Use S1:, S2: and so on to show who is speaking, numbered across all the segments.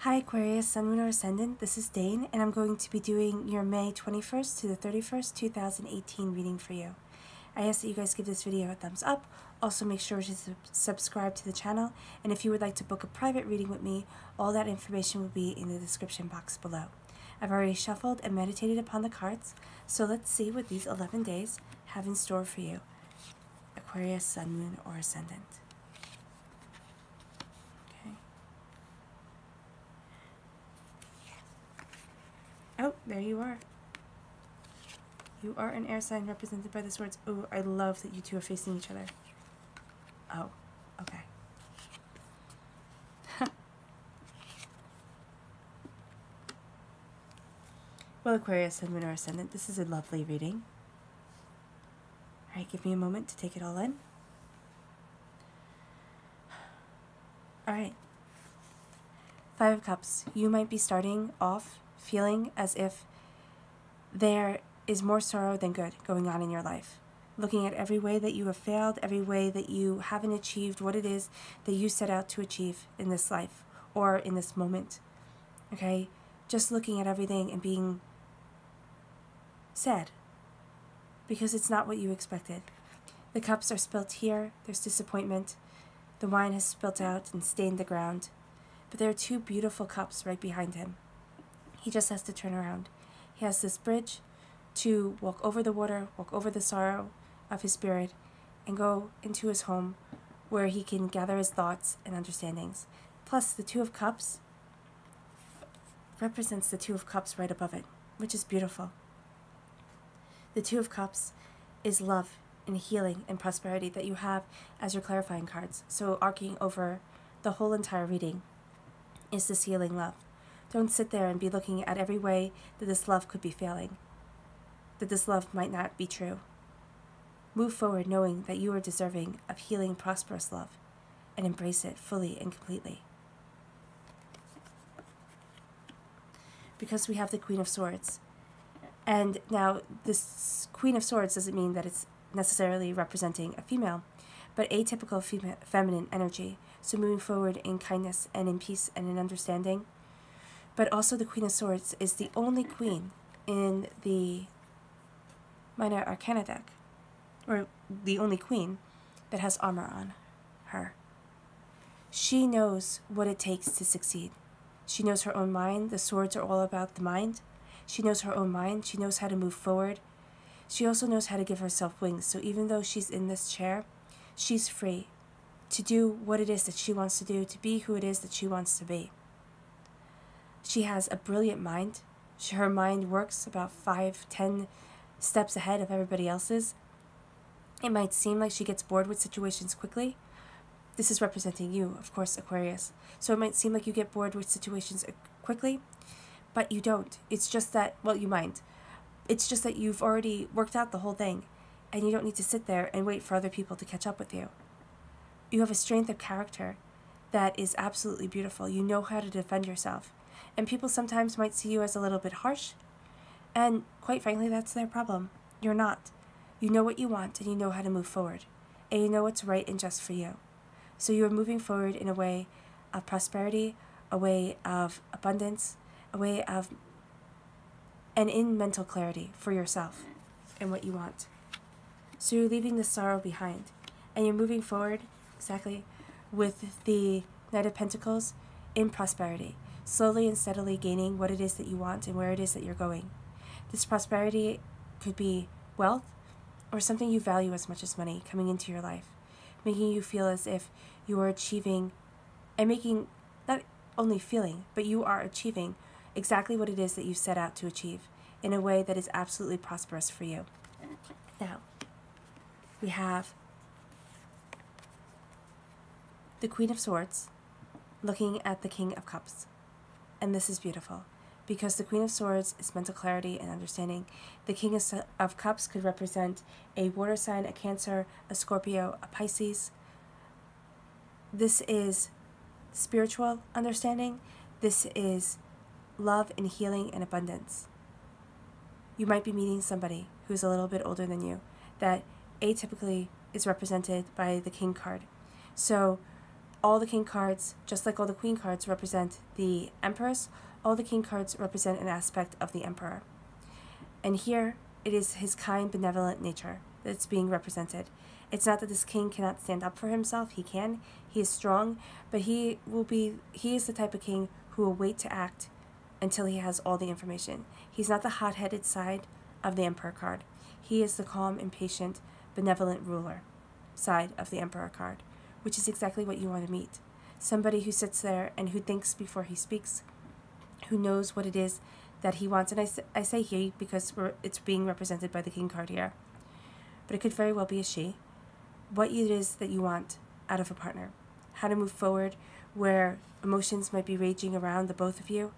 S1: Hi Aquarius, Sun, Moon, or Ascendant, this is Dane, and I'm going to be doing your May 21st to the 31st, 2018 reading for you. I ask that you guys give this video a thumbs up, also make sure to subscribe to the channel, and if you would like to book a private reading with me, all that information will be in the description box below. I've already shuffled and meditated upon the cards, so let's see what these 11 days have in store for you. Aquarius, Sun, Moon, or Ascendant. Oh, there you are. You are an air sign represented by the swords. Oh, I love that you two are facing each other. Oh, okay. Well, Aquarius, Sun, Moon, or Ascendant, this is a lovely reading. Alright, give me a moment to take it all in. Alright. Five of Cups. You might be starting off feeling as if there is more sorrow than good going on in your life. Looking at every way that you have failed, every way that you haven't achieved what it is that you set out to achieve in this life or in this moment. Okay? Just looking at everything and being sad because it's not what you expected. The cups are spilt here. There's disappointment. The wine has spilt out and stained the ground. But there are two beautiful cups right behind him. He just has to turn around. He has this bridge to walk over the water, walk over the sorrow of his spirit, and go into his home where he can gather his thoughts and understandings. Plus, the Two of Cups represents the Two of Cups right above it, which is beautiful. The Two of Cups is love and healing and prosperity that you have as your clarifying cards. So arcing over the whole entire reading is this healing love. Don't sit there and be looking at every way that this love could be failing, that this love might not be true. Move forward knowing that you are deserving of healing, prosperous love, and embrace it fully and completely. Because we have the Queen of Swords. And now this Queen of Swords doesn't mean that it's necessarily representing a female, but atypical feminine energy. So moving forward in kindness and in peace and in understanding. But also the Queen of Swords is the only queen in the Minor Arcana deck, or the only queen that has armor on her. She knows what it takes to succeed. She knows her own mind. The swords are all about the mind. She knows her own mind. She knows how to move forward. She also knows how to give herself wings. So even though she's in this chair, she's free to do what it is that she wants to do, to be who it is that she wants to be. She has a brilliant mind. Her mind works about 5-10 steps ahead of everybody else's. It might seem like she gets bored with situations quickly. This is representing you, of course, Aquarius. So it might seem like you get bored with situations quickly, but you don't. It's just that, well, you might. It's just that you've already worked out the whole thing, and you don't need to sit there and wait for other people to catch up with you. You have a strength of character that is absolutely beautiful. You know how to defend yourself. And people sometimes might see you as a little bit harsh, and quite frankly, that's their problem. You're not. You know what you want, and you know how to move forward, and you know what's right and just for you. So you are moving forward in a way of prosperity, a way of abundance, a way of, and in mental clarity for yourself and what you want. So you're leaving the sorrow behind, and you're moving forward, exactly, with the Knight of Pentacles in prosperity, slowly and steadily gaining what it is that you want and where it is that you're going. This prosperity could be wealth or something you value as much as money coming into your life, making you feel as if you are achieving and making, not only feeling, but you are achieving exactly what it is that you set out to achieve in a way that is absolutely prosperous for you. Now, we have the Queen of Swords looking at the King of Cups. And this is beautiful because the Queen of Swords is mental clarity and understanding. The King of Cups could represent a water sign, a Cancer, a Scorpio, a Pisces. This is spiritual understanding. This is love and healing and abundance. You might be meeting somebody who's a little bit older than you that atypically is represented by the King card. So all the king cards, just like all the queen cards, represent the empress, all the king cards represent an aspect of the emperor. And here, it is his kind, benevolent nature that's being represented. It's not that this king cannot stand up for himself. He can. He is strong, but he is the type of king who will wait to act until he has all the information. He's not the hot-headed side of the emperor card. He is the calm, impatient, benevolent ruler side of the emperor card, which is exactly what you want to meet. Somebody who sits there and who thinks before he speaks, who knows what it is that he wants. And I say he because it's being represented by the king card here. But it could very well be a she. What it is that you want out of a partner. How to move forward where emotions might be raging around the both of you.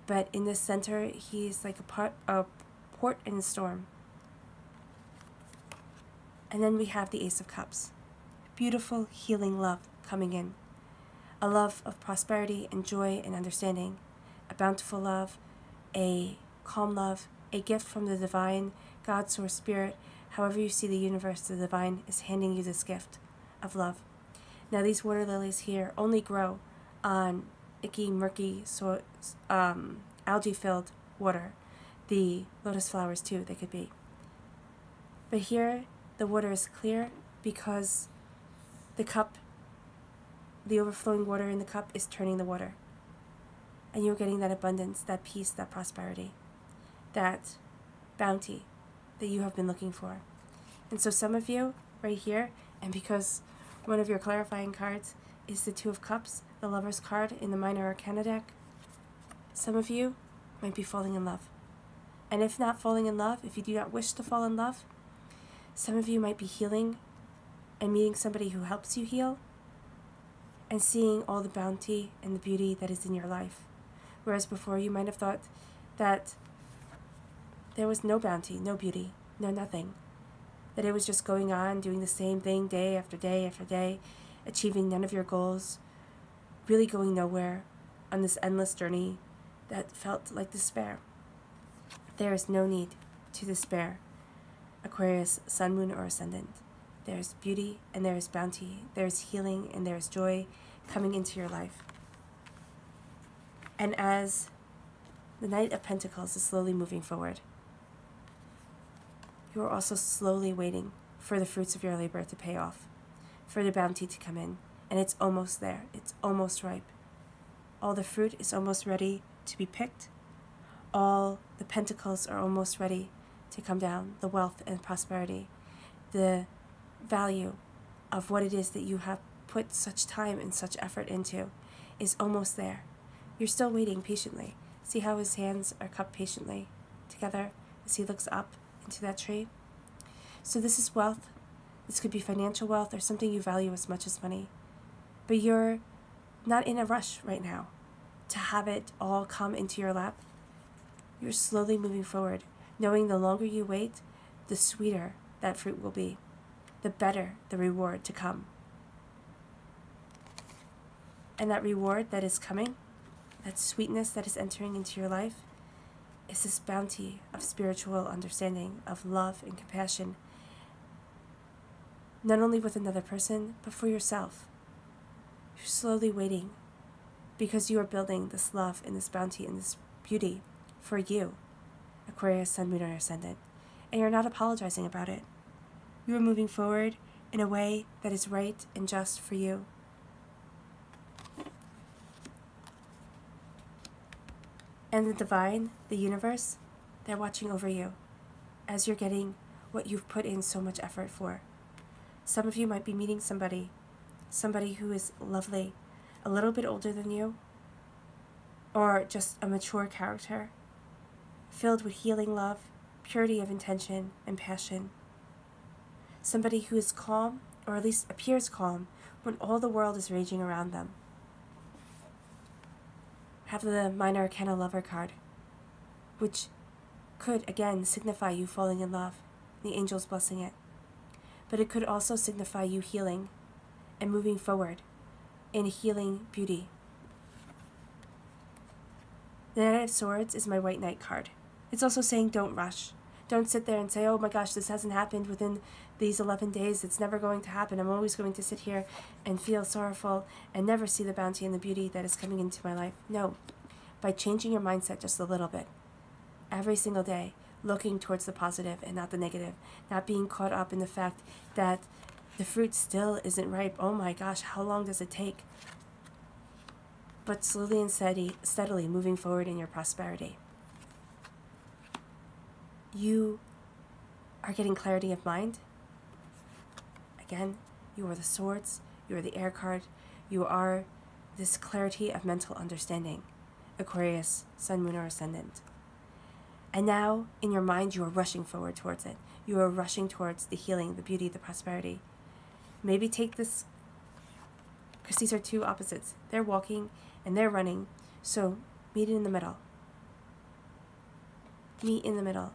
S1: But in the center, he's like a port in a storm. And then we have the Ace of Cups. Beautiful, healing love coming in. A love of prosperity and joy and understanding. A bountiful love, a calm love, a gift from the divine, God, source, spirit. However you see the universe, the divine is handing you this gift of love. Now these water lilies here only grow on icky, murky, algae-filled water. The lotus flowers too, they could be. But here, the water is clear because the cup, the overflowing water in the cup is turning the water. And you're getting that abundance, that peace, that prosperity, that bounty that you have been looking for. And so some of you, right here, and because one of your clarifying cards is the Two of Cups, the Lover's card in the Minor Arcana deck, some of you might be falling in love. And if not falling in love, if you do not wish to fall in love, some of you might be healing and meeting somebody who helps you heal and seeing all the bounty and the beauty that is in your life. Whereas before you might have thought that there was no bounty, no beauty, no nothing. That it was just going on, doing the same thing day after day after day, achieving none of your goals, really going nowhere on this endless journey that felt like despair. There is no need to despair. Aquarius, Sun, Moon, or Ascendant. There is beauty and there is bounty. There is healing and there is joy coming into your life. And as the Knight of Pentacles is slowly moving forward, you are also slowly waiting for the fruits of your labor to pay off, for the bounty to come in. And it's almost there. It's almost ripe. All the fruit is almost ready to be picked. All the pentacles are almost ready to come down. The wealth and prosperity. The value of what it is that you have put such time and such effort into is almost there. You're still waiting patiently. See how his hands are cupped patiently together as he looks up into that tree? So this is wealth. This could be financial wealth or something you value as much as money. But you're not in a rush right now to have it all come into your lap. You're slowly moving forward, knowing the longer you wait, the sweeter that fruit will be, the better the reward to come. And that reward that is coming, that sweetness that is entering into your life, is this bounty of spiritual understanding, of love and compassion, not only with another person, but for yourself. You're slowly waiting because you are building this love and this bounty and this beauty for you, Aquarius, Sun, Moon, or Ascendant. And you're not apologizing about it. You are moving forward in a way that is right and just for you. And the divine, the universe, they're watching over you as you're getting what you've put in so much effort for. Some of you might be meeting somebody who is lovely, a little bit older than you, or just a mature character, filled with healing love, purity of intention, and passion. Somebody who is calm, or at least appears calm, when all the world is raging around them. Have the Minor Arcana Lover card, which could, again, signify you falling in love, the angels blessing it. But it could also signify you healing and moving forward in healing beauty. The Knight of Swords is my White Knight card. It's also saying don't rush. Don't sit there and say, oh my gosh, this hasn't happened within these 11 days. It's never going to happen. I'm always going to sit here and feel sorrowful and never see the bounty and the beauty that is coming into my life. No. By changing your mindset just a little bit, every single day, looking towards the positive and not the negative, not being caught up in the fact that the fruit still isn't ripe. Oh my gosh, how long does it take? But slowly and steadily moving forward in your prosperity. You are getting clarity of mind. Again, you are the swords, you are the air card, you are this clarity of mental understanding. Aquarius, Sun, Moon, or Ascendant. And now, in your mind, you are rushing forward towards it. You are rushing towards the healing, the beauty, the prosperity. Maybe take this, because these are two opposites. They're walking and they're running, so meet in the middle. Meet in the middle.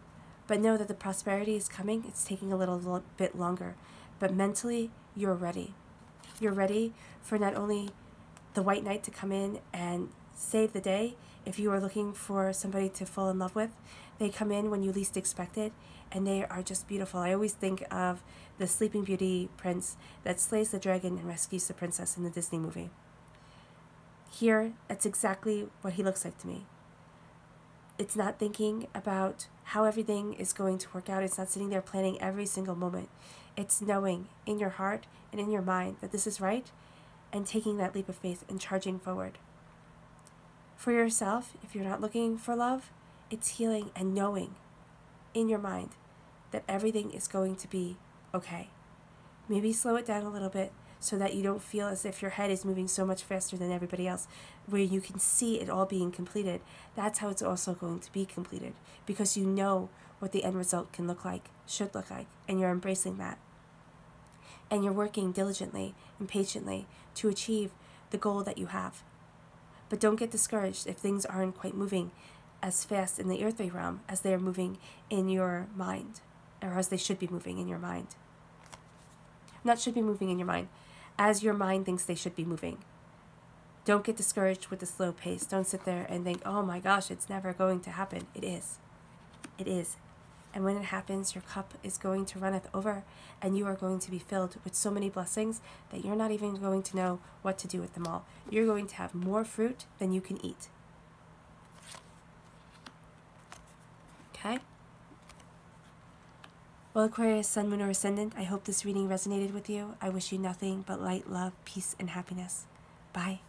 S1: But know that the prosperity is coming. It's taking a little bit longer. But mentally, you're ready. You're ready for not only the white knight to come in and save the day. If you are looking for somebody to fall in love with, they come in when you least expect it, and they are just beautiful. I always think of the Sleeping Beauty prince that slays the dragon and rescues the princess in the Disney movie. Here, that's exactly what he looks like to me. It's not thinking about how everything is going to work out. It's not sitting there planning every single moment. It's knowing in your heart and in your mind that this is right, and taking that leap of faith and charging forward. For yourself, if you're not looking for love, it's healing and knowing in your mind that everything is going to be okay. Maybe slow it down a little bit so that you don't feel as if your head is moving so much faster than everybody else, where you can see it all being completed. That's how it's also going to be completed, because you know what the end result can look like, should look like, and you're embracing that. And you're working diligently and patiently to achieve the goal that you have. But don't get discouraged if things aren't quite moving as fast in the earthly realm as they are moving in your mind, or as they should be moving in your mind. Not should be moving in your mind, as your mind thinks they should be moving. Don't get discouraged with the slow pace. Don't sit there and think, oh my gosh, it's never going to happen. It is. It is. And when it happens, your cup is going to runneth over, and you are going to be filled with so many blessings that you're not even going to know what to do with them all. You're going to have more fruit than you can eat. Okay? Well, Aquarius, Sun, Moon, or Ascendant, I hope this reading resonated with you. I wish you nothing but light, love, peace, and happiness. Bye.